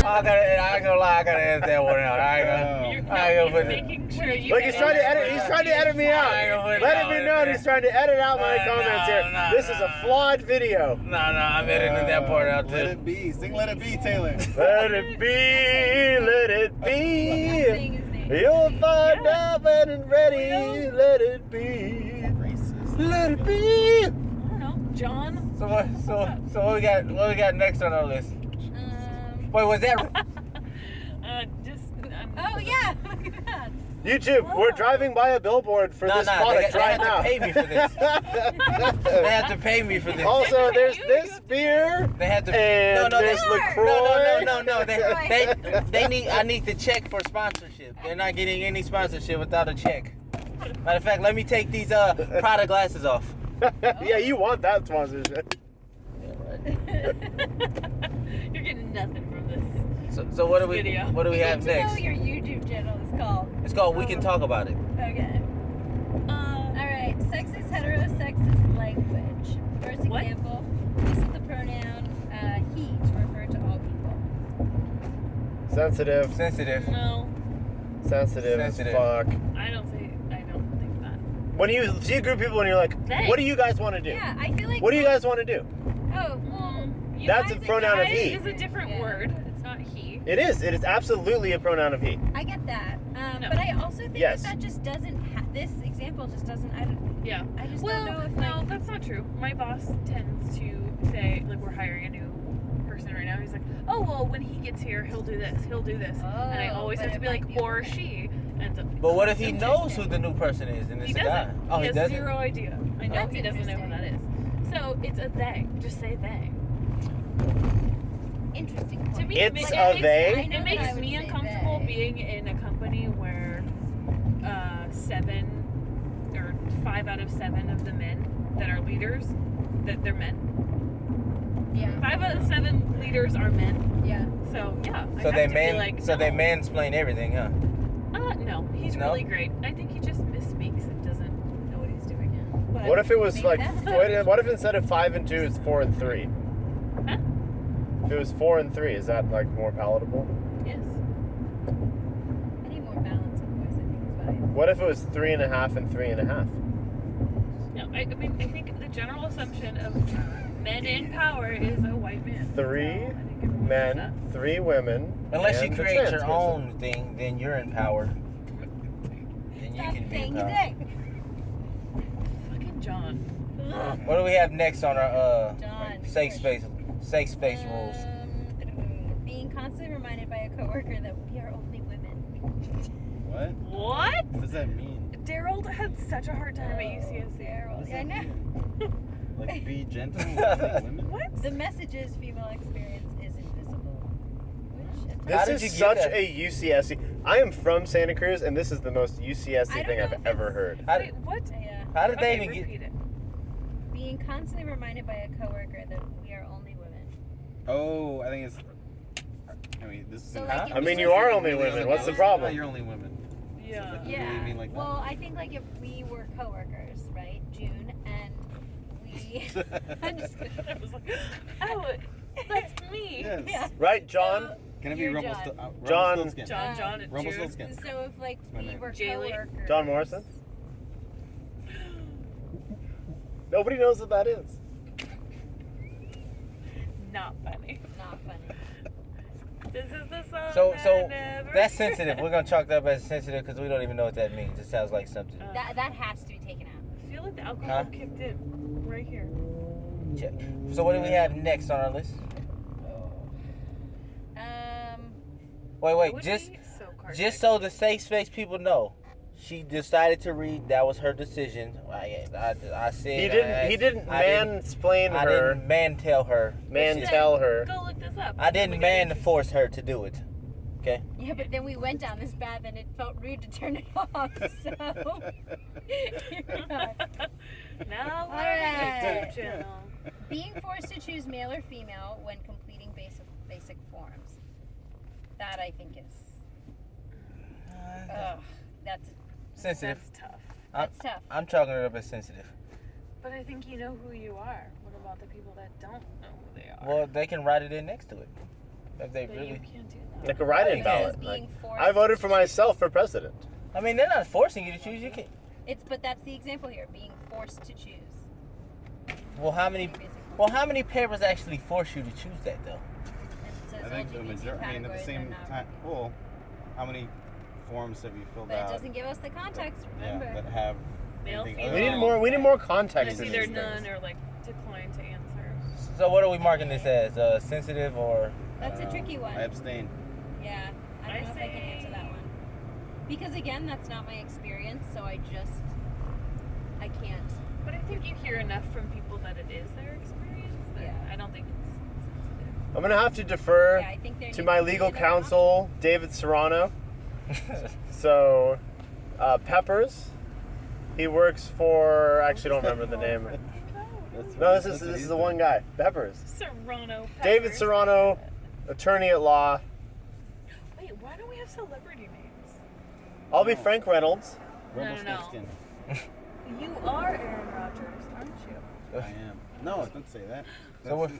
I ain't gonna lie, I gotta edit that one out. I ain't gonna put it. Making sure you Look, he's trying to edit me out. Let it be known he's trying to edit out my comments here. This is a flawed video. No, I'm editing that part out too. Let it be. Sing Let It Be, Taylor. Let it be, let it be. You'll find out when it's ready. Let it be. Racist. Let it be. I don't know, John. So what we got? What we got next on our list? Wait, was that? Oh yeah, look at that. YouTube, we're driving by a billboard for this product right now. They have to pay me for this. They have to pay me for this. Also, there's this beer. They have to. And there's LaCroix. No. They need. I need the check for sponsorship. They're not getting any sponsorship without a check. Matter of fact, let me take these Prada glasses off. Yeah, you want that sponsorship. Yeah, right. You're getting nothing from this. So what do we Video. what do we have You need to know next? what your YouTube channel is called. It's called We Can Talk About It. Okay. Alright, sexist, heterosexist language. First What? example, use of the pronoun he to refer to all people. Sensitive. Sensitive. No, Sensitive as Sensitive. fuck. I don't think that. When you see a group of people and you're like, They. what do you guys want to do? Yeah, I feel like. What do you guys want to do? Oh, well. You That's guys a and pronoun of guys he. is a different Yeah. word. It's not he. It is. It is absolutely a pronoun of he. I get that. No. But I also think Yes. that just doesn't. This example just doesn't. I Yeah. just Well, don't know if no, like. that's not true. My boss tends to say, like, we're hiring a new person right now. He's like, oh, well, when he gets here, he'll do this, he'll do this. And I Oh, always but have to it be might like, be or okay. she. Ends up But what if he Interesting. knows who the new person is and it's He a guy? doesn't. Oh, he he has doesn't. zero idea. I know That's he doesn't know who that is. So it's a they. Just say they. Interesting. To point. me, It's makes, a I they? know It that I makes would me say uncomfortable they. being in a company where 5 out of 7 of the men that are leaders, that they're men. Yeah. 5 out of 7 leaders are men. Yeah. So yeah. I So have they to be like, they no. mansplain everything, huh? No, he's No? really great. I think he just misspeaks and doesn't know what he's doing. But What if it was Maybe like? that's- What if instead of 5 and 2, it's 4 and 3? Huh? If it was 4 and 3, is that like more palatable? Yes. Any more balance of voice, I think is fine. What if it was 3.5 and 3.5? No, I mean, I think the general assumption of men in power is a white man. 3 So, I think everyone knows men, that. 3 women. Unless you and the create trans your person. own thing, then you're in power. Then you Stop can be in saying power. thing. Fucking John. What do we have next on our John. safe space rules? Being constantly reminded by a coworker that we are only women. What? What? What does that mean? Daryl had such a hard time at UCSC. Daryl. What does I that know. mean? Like, be gentle with women? What? The message is female experience is invisible. Which at How This did you is get such that? a UCSC. I am from Santa Cruz, and this is the most UCSC I don't thing know I've if ever it's- heard. How Wait, did, what? yeah. how did they Okay, even get? repeat it. Being constantly reminded by a coworker that we are only women. Oh, I think it's. I mean, this is. So, Huh? like, I mean, you are only women. What's the problem? You're only women. Yeah. So, like, you Yeah. really mean like that? Well, I think like if we were coworkers, right, June, and we. I'm just kidding. I was like, oh, that's me. Yes. Yeah. Right, John? Can it be You're Rumpelstiltskin? John. Rumpelstiltskin. John and June. Rumpelstiltskin. So if like my we name. were Jaylee. coworkers. John Morrison? Nobody knows what that is. Not funny. Not funny. This is the song So that never that's sensitive. We're gonna chalk that up as sensitive because we don't even know what that means. It sounds like something. That has to be taken out. I feel like the alcohol Huh? kicked in right here. Check. So what do we have next on our list? Wait, It would just be so cardiac. just so the safe space people know, she decided to read. That was her decision. I said He didn't I didn't- mansplain I her. didn't man tell her. Man Just tell her. Go look this up. I didn't man force her to do it. Okay. Yeah, but then we went down this path and it felt rude to turn it off. So you're not. Now we're All right. on YouTube channel. Being forced to choose male or female when completing basic forms. That I think is. Ugh, that's Sensitive. That's tough. That's tough. I'm chalking it up as sensitive. But I think you know who you are. What about the people that don't know who they are? Well, they can write it in next to it. If they But really. you can't do that. Like a write-in Yeah. ballot. Being Like, forced I voted to for choose. myself for president. I mean, they're not forcing you to choose. You can. But that's the example here. Being forced to choose. Well, how many? Basically. Well, how many papers actually force you to choose that though? It says I think the LGBT majority. I mean, at the categories are same not time. recognized. Well, how many forms have you filled But it out? doesn't give us the context. Yeah, Remember. that have Male, anything female. other We need than- more. We need more context It's in either these none things. or like decline to answer. So what are we marking this as? Sensitive or? That's a tricky one. I abstain. Yeah, I don't know if I can answer that one. Because again, that's not my experience, so I can't. But I think you hear enough from people that it is their experience. That Yeah. I don't think it's sensitive. I'm gonna have to defer Yeah, I think there to needs my to be legal another counsel, David Serrano. So, Peppers. He works for. Actually, don't remember the name. No, this is the one guy. Peppers. Serrano. David Peppers. Serrano, attorney at law. Wait, why don't we have celebrity names? I'll be Frank Reynolds. No. Rumpelstiltskin. You are Aaron Rodgers, aren't you? I am. No, don't say that. So what?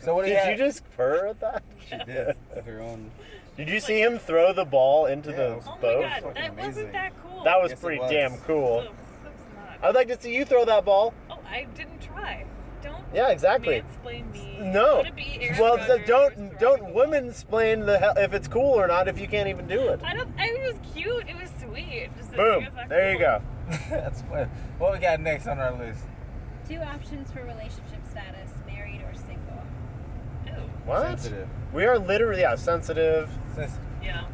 So what do you Did have? you just purr at that? She did. With her own. Did you see him throw the ball into Yeah, the it was Oh boat? my god, Fucking that amazing. wasn't that cool. That was Yes, it pretty was. damn cool. Ugh, that's not. I'd like to see you throw that ball. Oh, I didn't try. Don't Yeah, exactly. mansplain me. No. How to be Aaron Well, Rodgers don't or women explain the hell if it's cool or not if you can't even do it. It was cute. It was sweet. Just that Boom. it was not There you cool. go. That's what we got next on our list. 2 options for relationship status: married or single. Ew. What? Sensitive. We are literally sensitive. Yeah.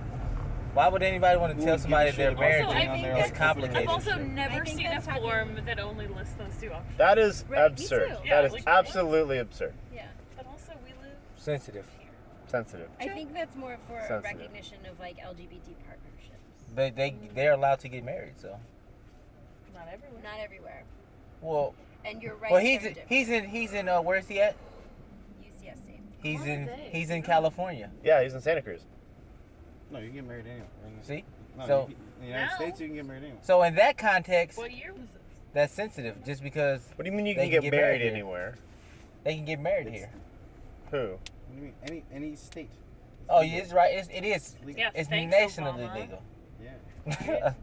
Why would anybody want Who to tell would somebody give a they're shit about married? Also, I think It's that's complicated. I've also shit. never I think seen a that's talking- form that only lists those 2 options. That is Right, me absurd. too. That Yeah, is like, absolutely absurd. Yeah. But also, we live Sensitive. here. Sensitive. I think that's more for a Sensitive. recognition of like LGBT partnerships. They're allowed to get married. So Not everywhere. Not everywhere. well And you're right. well he's in where's he at? UCSC. He's Where are in they? he's in California. Yeah, he's in Santa Cruz. No, you can get married anywhere. See? No, So- in the United Now? States, you can get married anywhere. So in that context, What year was this? that's sensitive. Just because What do you mean you They can can get get married married here. anywhere? they can get married It's- here. Who? What do you mean? Any state. It's Oh, legal. yeah, it's right. It is. Legal. Yeah, It's thanks, nationally Obama. legal. Yeah.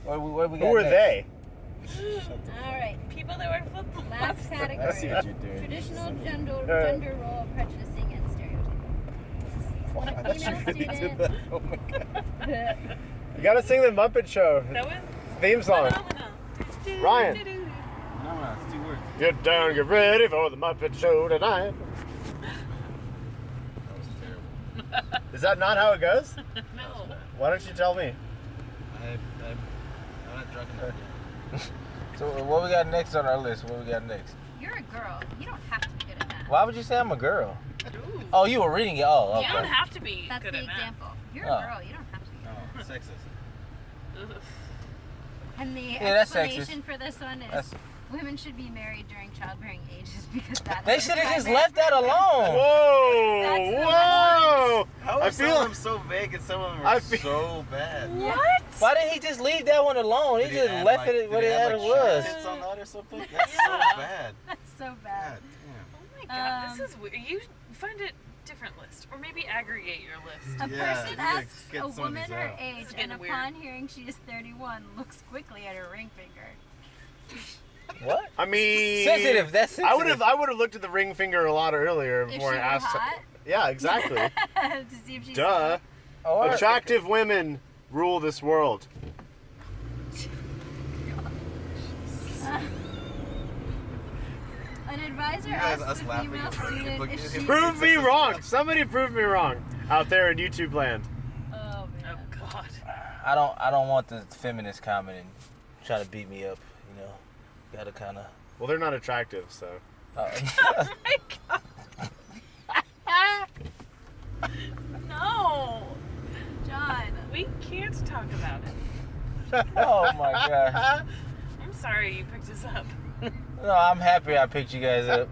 what we got Who are next? they? All right. People that wear flip flops. Last I see category: what you're doing. traditional gender role prejudicing and stereotyping. Wow, A I thought you female really did student. that. Oh my god. You gotta sing the Muppet Show That was theme song. phenomenal. Ryan. No, it's 2 words. Get down, get ready for the Muppet Show tonight. That was terrible. Is that not how it goes? No. Why don't you tell me? I'm not drunk enough yet. So what we got next on our list? What we got next? You're a girl. You don't have to be good at that. Why would you say I'm a girl? Ooh. Oh, you were reading it. Oh, You don't okay. have to be That's good the at math. example. You're Oh. a girl. You don't have to be. No, sexist. Ugh. And the Yeah, that's explanation for this one is That's- women should be married during childbearing ages because that's They the should have just primary- left that alone. Whoa! That's the Whoa! How I are some feel- of them so vague and some of them I are feel- so bad? What? Why didn't he just leave that one alone? He Did just add, left like- it what did it he add, had like, was. shit on that or something? That's Yeah. so bad. That's so God bad. damn. Oh my god, this is weird. You find a different list, or maybe aggregate your list. A Yeah, person you gotta asks get a some of woman these her out. age, It's and getting upon hearing she is 31, looks quickly at her ring finger. What? I mean, Sensitive. That's sensitive. I would have looked at the ring finger a lot earlier If she before were I asked. hot, Yeah, exactly. to see if she's Duh. Or- Attractive women rule this world. An advisor You guys, asks us the laughing female is pretty student good. if she. Prove me wrong. Somebody prove me wrong out there in YouTube land. Oh Oh man. god. I don't want the feminist comment and try to beat me up. You know, gotta kind of. Well, they're not attractive, so. Oh my god. No. John. We can't talk about it. Oh my gosh. I'm sorry you picked us up. No, I'm happy I picked you guys up.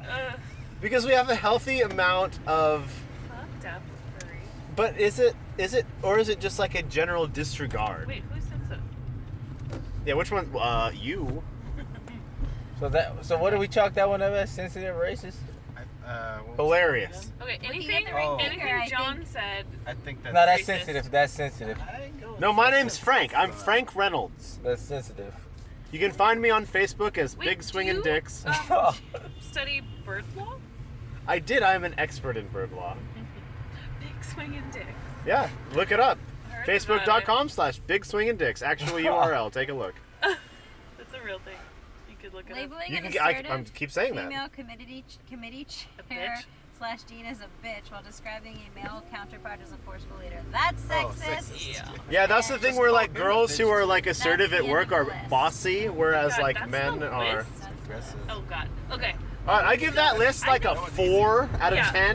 Because we have a healthy amount of. Fucked up furry. But is it, or is it just like a general disregard? Wait, who says that? Yeah, which one? You. So what do we chalk that one up as? Sensitive, racist? Hilarious. Okay, Looking at anything, the ring anything finger, I John think- said. I think that's. No, that's Racist. sensitive. That's sensitive. No, my name's Frank. I'm Frank Reynolds. That's sensitive. You can find me on Facebook as Wait, Big Swingin' do you, Dicks. Study bird law? I did. I'm an expert in bird law. Big swinging dick. Yeah, look it up. Heard about Facebook.com/Big Swingin' Dicks. Actual URL. Take a look. That's a real thing. You could look it up. Labeling You an can. I assertive keep saying that. female committee A chair bitch. / dean as a bitch while describing a male counterpart as a forceful leader. That's Oh, sexist. sexist. Yeah. Yeah, that's the thing where like girls who are like assertive That's at the work end of are the list. bossy, whereas God, like that's men the are. list? Aggressive. Oh god. Okay. Alright, I give that list like a 4 out of Yeah. 10.